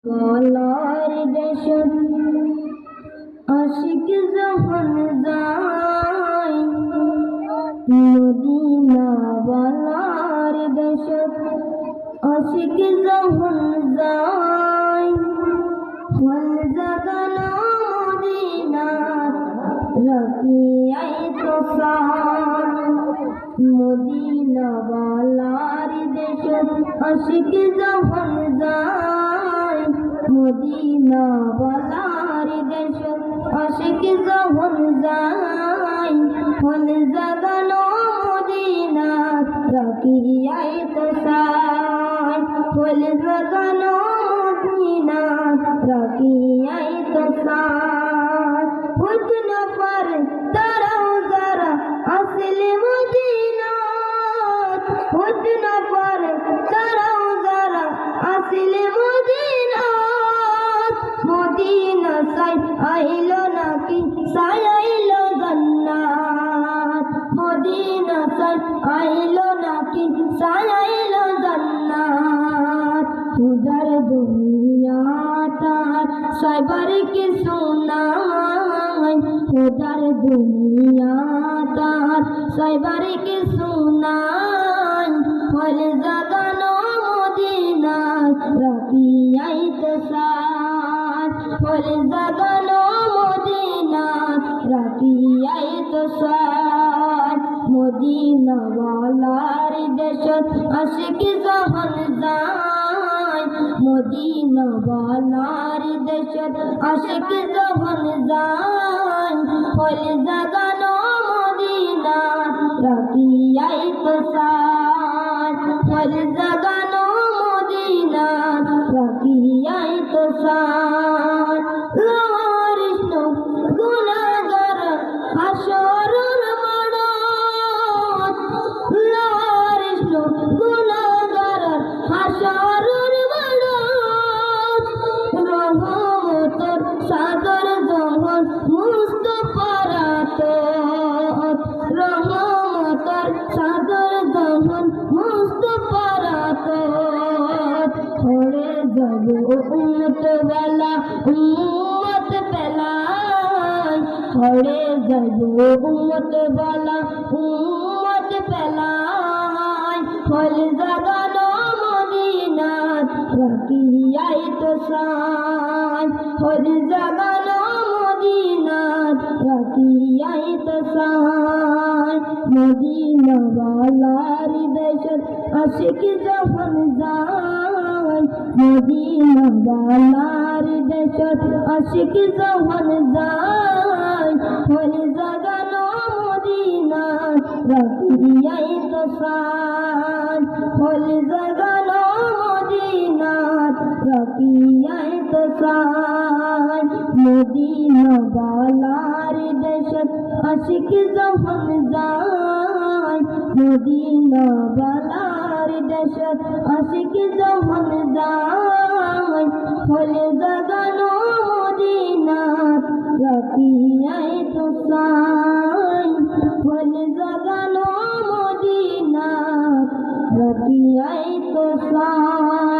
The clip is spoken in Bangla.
বলার দেশত আশিক যখন যায় মদিনা বলার দেশত আশিক যখন যায় হল জাগানো মদিনার রাখিয়াই তো মদিনা বলার দেশত আশিক যখন যায় মদিনা বলার দেশত আশিক যখন যায় হল জাগানো মদিনার রাখিয়াই তো হল জাগানো মদিনার রাখিয়াই তো হইত না পারে তারাও যারা আসলে মদিনাত হইত না পারে তারাও যারা আসলে মদিনাত মদিনা সাই আইলো নাকি সাই আইলো জান্নাত মদিনা সাই আইলো নাকি সাই আইলো জান্নাত উদার দুনিয়া তার সাইবার কি সুনাই উদার দুনিয়া তার সাইবার কি সুনাই হল জাগানো মদিনা রাখিয়াই তো হল জাগানো মদিনা রাখিয়াই তো মদিনা ওয়ালার দেশত আশিক যখন যায় মদিনা ওয়ালার দেশত আশিক যখন যায় হল জাগানো মদিনা রাখিয়াই তো হল জাগানো মদিনা রাখিয়াই তো কৃষ্ণ গুণাগার হাসরের মাঠত কৃষ্ণ গুণাগার হাসরের মাঠত রহমতের সাগর যখন মুস্তাফার আতত রহমতের সাগর যখন মুস্তাফার আতত পড়ে যাব উম্মত ওয়ালা উম্মত পেলাই পড়ে যাব উম্মত ওয়ালা উম্মত পেলাই হল জাগানো মদিনাত রাখিয়াই তো হল জাগানো মদিনাত রাখিয়াই তো মদিনা ওয়ালার দেশত আশিক যখন যায় মদিনা ওয়ালার দেশত আশিক যখন যায় হল জাগানো মদিনা রাখিয়াই তো হল জাগানো মদিনা রাখিয়াই তো মদিনা ওয়ালার দেশত আশিক যখন যায় মদিনা ওয়ালার দেশত আশিক যখন যায় হল জাগানো মদিনা রাখিয়াই তো হল জাগানো মদিনা রাখিয়াই তো